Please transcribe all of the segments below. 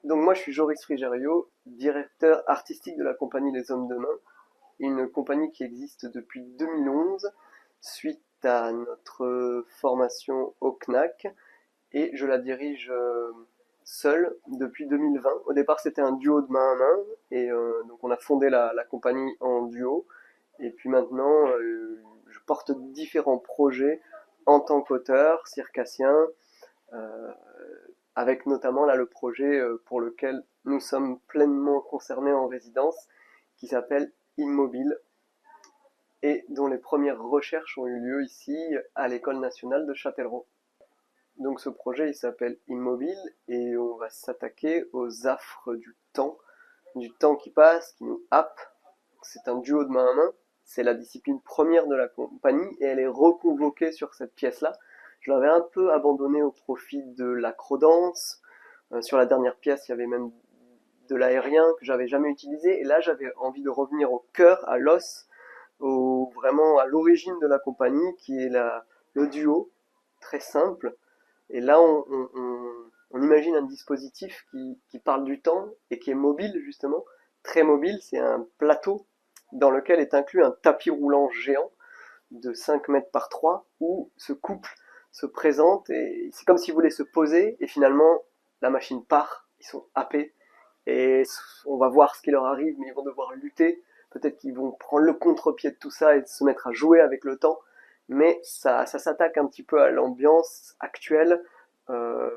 Donc moi je suis Joris Frigerio, directeur artistique de la compagnie Les Hommes de Main, une compagnie qui existe depuis 2011 suite à notre formation au CNAC et je la dirige seul depuis 2020. Au départ c'était un duo de main à main et donc on a fondé la compagnie en duo et puis maintenant je porte différents projets en tant qu'auteur circassien, euh, avec notamment là le projet pour lequel nous sommes pleinement concernés en résidence, qui s'appelle Immobile, et dont les premières recherches ont eu lieu ici à l'École nationale de Châtellerault. Donc ce projet il s'appelle Immobile et on va s'attaquer aux affres du temps qui passe, qui nous happe. C'est un duo de main à main, c'est la discipline première de la compagnie et elle est reconvoquée sur cette pièce-là. Je l'avais un peu abandonnée au profit de l'acrodance. Sur la dernière pièce, il y avait même de l'aérien que j'avais jamais utilisé. Et là, j'avais envie de revenir au cœur, à l'os, vraiment à l'origine de la compagnie, qui est le duo, très simple. Et là, on imagine un dispositif qui parle du temps et qui est mobile, justement. Très mobile, c'est un plateau dans lequel est inclus un tapis roulant géant de 5 mètres par 3 où ce couple se présente et c'est comme s'ils voulaient se poser et finalement la machine part, ils sont happés et on va voir ce qui leur arrive, mais ils vont devoir lutter. Peut-être qu'ils vont prendre le contre-pied de tout ça et se mettre à jouer avec le temps, mais ça s'attaque un petit peu à l'ambiance actuelle. Euh,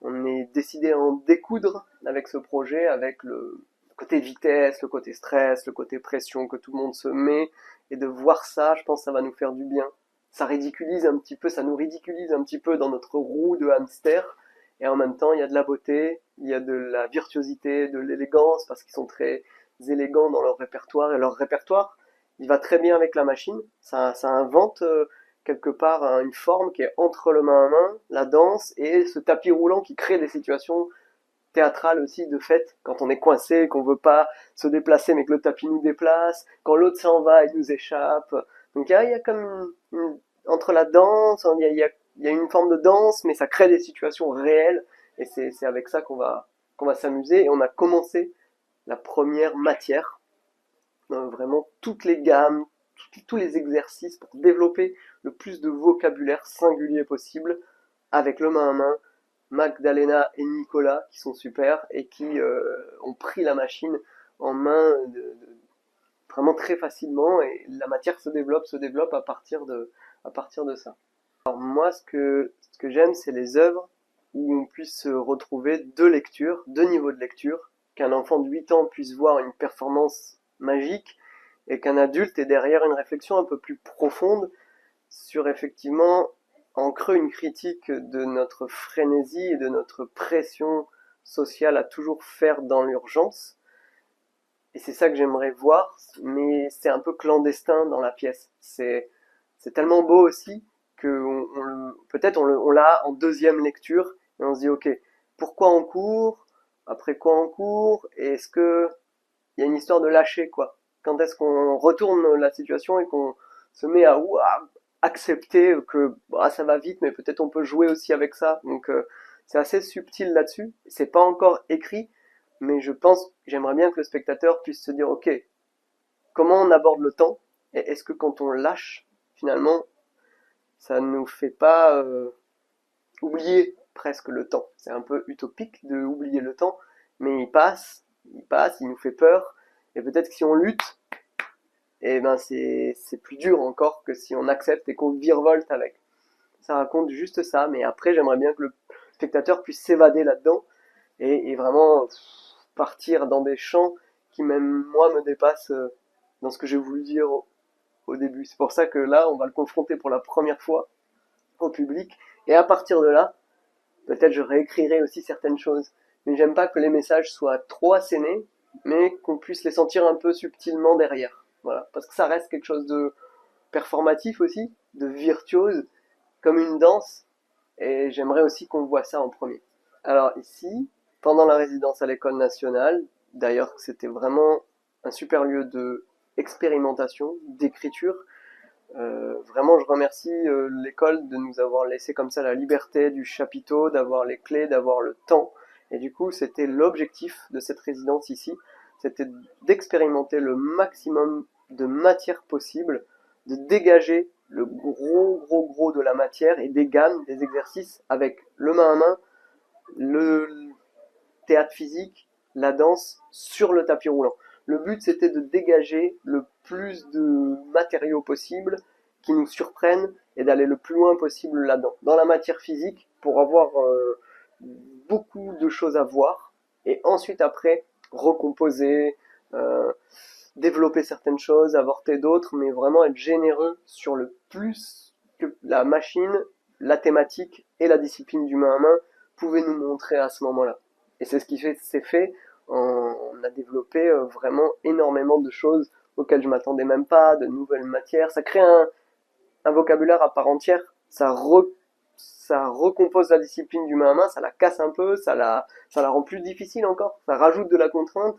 on est décidé à en découdre avec ce projet, avec le côté vitesse, le côté stress, le côté pression que tout le monde se met, et de voir ça, je pense que ça va nous faire du bien. Ça ridiculise un petit peu, ça nous ridiculise un petit peu dans notre roue de hamster, et en même temps, il y a de la beauté, il y a de la virtuosité, de l'élégance, parce qu'ils sont très élégants dans leur répertoire, et leur répertoire, il va très bien avec la machine. Ça invente quelque part une forme qui est entre le main à main, la danse, et ce tapis roulant qui crée des situations théâtrales aussi de fête, quand on est coincé, qu'on veut pas se déplacer, mais que le tapis nous déplace, quand l'autre s'en va, il nous échappe. Donc il y a comme entre la danse, il y a une forme de danse, mais ça crée des situations réelles, et c'est avec ça qu'on va s'amuser. Et on a commencé la première matière, vraiment toutes les gammes, tous les exercices pour développer le plus de vocabulaire singulier possible avec le main à main. Magdalena et Nicolas qui sont super et qui ont pris la machine en main vraiment très facilement et la matière se développe à partir de ça. Alors moi ce que j'aime c'est les œuvres où on puisse retrouver deux lectures, deux niveaux de lecture, qu'un enfant de 8 ans puisse voir une performance magique et qu'un adulte ait derrière une réflexion un peu plus profonde sur effectivement en creux une critique de notre frénésie et de notre pression sociale à toujours faire dans l'urgence. Et c'est ça que j'aimerais voir, mais c'est un peu clandestin dans la pièce. C'est tellement beau aussi que peut-être on l'a en deuxième lecture et on se dit ok, pourquoi on court, après quoi on court, et est-ce que il y a une histoire de lâcher quoi. Quand est-ce qu'on retourne la situation et qu'on se met à accepter que bah, ça va vite, mais peut-être on peut jouer aussi avec ça. Donc c'est assez subtil là-dessus. C'est pas encore écrit, mais je pense, j'aimerais bien que le spectateur puisse se dire, ok, comment on aborde le temps et est-ce que quand on lâche, finalement, ça nous fait pas oublier presque le temps. C'est un peu utopique de oublier le temps, mais il passe, il nous fait peur. Et peut-être que si on lutte, et ben c'est plus dur encore que si on accepte et qu'on virevolte avec. Ça raconte juste ça, mais après j'aimerais bien que le spectateur puisse s'évader là-dedans et vraiment partir dans des champs qui même moi me dépassent dans ce que j'ai voulu dire au début. C'est pour ça que là on va le confronter pour la première fois au public et à partir de là, peut-être je réécrirai aussi certaines choses. Mais j'aime pas que les messages soient trop assénés, mais qu'on puisse les sentir un peu subtilement derrière. Voilà, parce que ça reste quelque chose de performatif aussi, de virtuose, comme une danse, et j'aimerais aussi qu'on voit ça en premier. Alors ici, pendant la résidence à l'École nationale, d'ailleurs c'était vraiment un super lieu de expérimentation, d'écriture. Vraiment, je remercie l'école de nous avoir laissé comme ça la liberté du chapiteau, d'avoir les clés, d'avoir le temps Et du coup, c'était l'objectif de cette résidence ici, c'était d'expérimenter le maximum de matière possible, de dégager le gros de la matière et des gammes, des exercices avec le main à main, le théâtre physique, la danse sur le tapis roulant. Le but c'était de dégager le plus de matériaux possible qui nous surprennent et d'aller le plus loin possible là-dedans. Dans la matière physique, pour avoir beaucoup de choses à voir et ensuite après recomposer, euh, développer certaines choses, avorter d'autres, mais vraiment être généreux sur le plus que la machine, la thématique et la discipline du main à main pouvaient nous montrer à ce moment-là. Et c'est ce qui s'est fait. On a développé vraiment énormément de choses auxquelles je m'attendais même pas, de nouvelles matières. Ça crée un vocabulaire à part entière. Ça recompose la discipline du main à main, ça la casse un peu, ça la rend plus difficile encore, ça rajoute de la contrainte.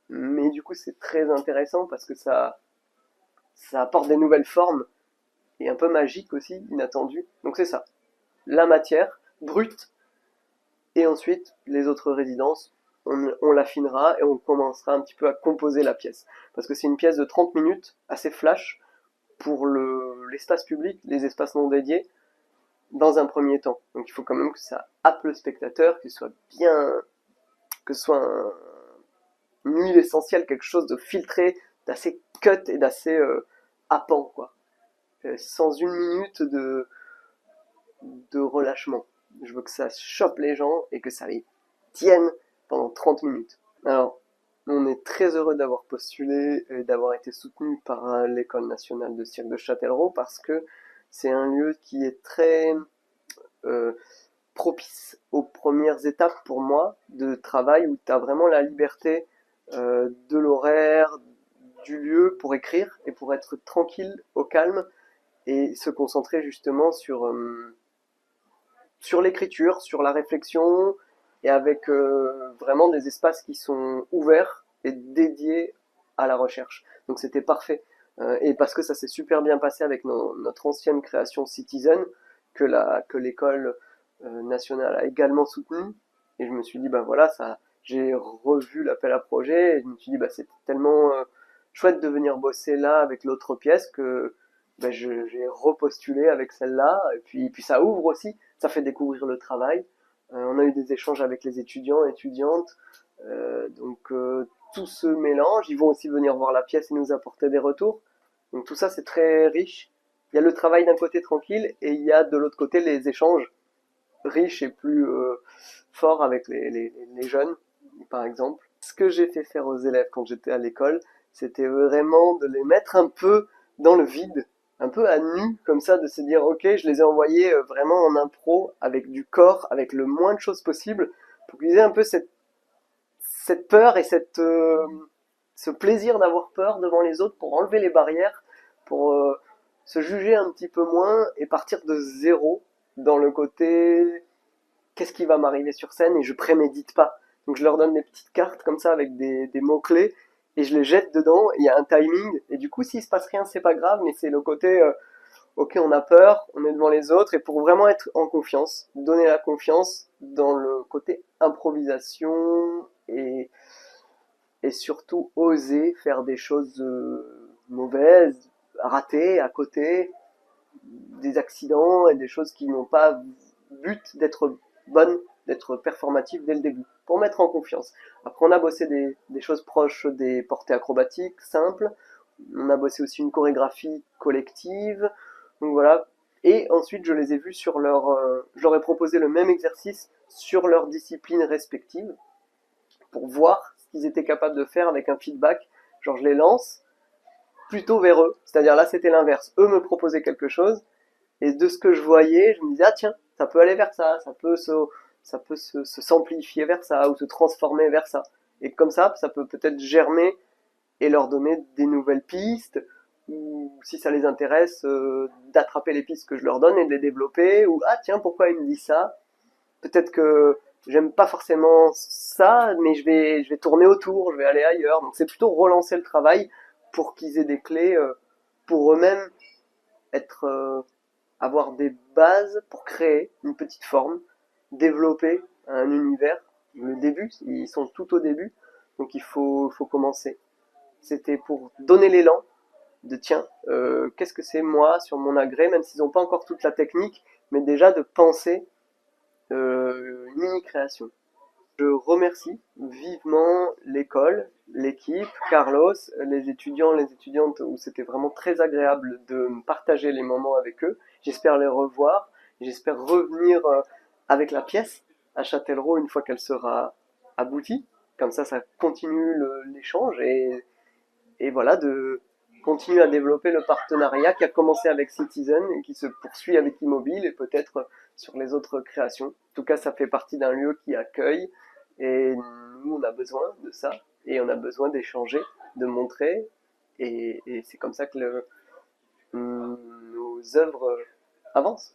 Mais du coup, c'est très intéressant parce que ça apporte des nouvelles formes et un peu magiques aussi, inattendues. Donc c'est ça, la matière brute et ensuite les autres résidences, on l'affinera et on commencera un petit peu à composer la pièce. Parce que c'est une pièce de 30 minutes, assez flash, pour l'espace public, les espaces non dédiés, dans un premier temps. Donc il faut quand même que ça happe le spectateur, que ce soit bien, que ce soit une huile essentielle, quelque chose de filtré, d'assez cut et d'assez happant, quoi. Sans une minute de relâchement. Je veux que ça chope les gens et que ça les tienne pendant 30 minutes. Alors, on est très heureux d'avoir postulé et d'avoir été soutenu par l'École nationale de cirque de Châtellerault parce que c'est un lieu qui est très euh, propice aux premières étapes pour moi de travail où tu as vraiment la liberté de l'horaire, du lieu pour écrire et pour être tranquille, au calme et se concentrer justement sur l'écriture, sur la réflexion, et avec vraiment des espaces qui sont ouverts et dédiés à la recherche. Donc c'était parfait. Et parce que ça s'est super bien passé avec notre ancienne création Citizen, que l'école nationale a également soutenue. Et je me suis dit, bah voilà, ça, j'ai revu l'appel à projet, et je me suis dit, bah c'est tellement chouette de venir bosser là avec l'autre pièce que bah, j'ai repostulé avec celle-là. Et puis ça ouvre aussi, ça fait découvrir le travail. On a eu des échanges avec les étudiants et étudiantes. Tout se mélange. Ils vont aussi venir voir la pièce et nous apporter des retours. Donc tout ça, c'est très riche. Il y a le travail d'un côté tranquille et il y a de l'autre côté les échanges riches et plus forts avec les jeunes, par exemple. Ce que j'ai fait faire aux élèves quand j'étais à l'école, c'était vraiment de les mettre un peu dans le vide, un peu à nu, comme ça, de se dire, ok, je les ai envoyés vraiment en impro, avec du corps, avec le moins de choses possible, pour qu'ils aient un peu cette peur et ce plaisir d'avoir peur devant les autres, pour enlever les barrières, pour se juger un petit peu moins et partir de zéro dans le côté qu'est-ce qui va m'arriver sur scène et je prémédite pas. Donc je leur donne des petites cartes comme ça avec des mots-clés et je les jette dedans, il y a un timing et du coup s'il se passe rien c'est pas grave mais c'est le côté ok on a peur, on est devant les autres et pour vraiment être en confiance, donner la confiance dans le côté improvisation et surtout oser faire des choses mauvaises, ratées, à côté, des accidents et des choses qui n'ont pas but d'être bonnes, d'être performatives dès le début, pour mettre en confiance. Après, on a bossé des choses proches des portées acrobatiques, simples. On a bossé aussi une chorégraphie collective. Donc voilà. Et ensuite, je les ai vus sur je leur ai proposé le même exercice sur leurs disciplines respectives pour voir ce qu'ils étaient capables de faire avec un feedback. Genre, je les lance plutôt vers eux. C'est-à-dire là, c'était l'inverse. Eux me proposaient quelque chose et de ce que je voyais, je me disais, ah tiens, ça peut aller vers ça, ça peut se s'amplifier vers ça, ou se transformer vers ça. Et comme ça peut peut-être germer et leur donner des nouvelles pistes, ou si ça les intéresse, d'attraper les pistes que je leur donne et de les développer, ou ah tiens, pourquoi il me dit ça? Peut-être que j'aime pas forcément ça, mais je vais tourner autour, je vais aller ailleurs. Donc c'est plutôt relancer le travail pour qu'ils aient des clés pour eux-mêmes être avoir des bases pour créer une petite forme, développer un univers le début, ils sont tout au début, donc faut commencer. C'était pour donner l'élan de tiens, qu'est-ce que c'est moi sur mon agrès, même s'ils n'ont pas encore toute la technique, mais déjà de penser une mini-création. Je remercie vivement l'école, l'équipe, Carlos, les étudiants, les étudiantes, où c'était vraiment très agréable de partager les moments avec eux. J'espère les revoir, j'espère revenir avec la pièce à Châtellerault une fois qu'elle sera aboutie. Comme ça continue l'échange et voilà, de continuer à développer le partenariat qui a commencé avec Citizen et qui se poursuit avec Immobile et peut-être sur les autres créations. En tout cas, ça fait partie d'un lieu qui accueille et nous, on a besoin de ça et on a besoin d'échanger, de montrer et c'est comme ça que nos œuvres avancent.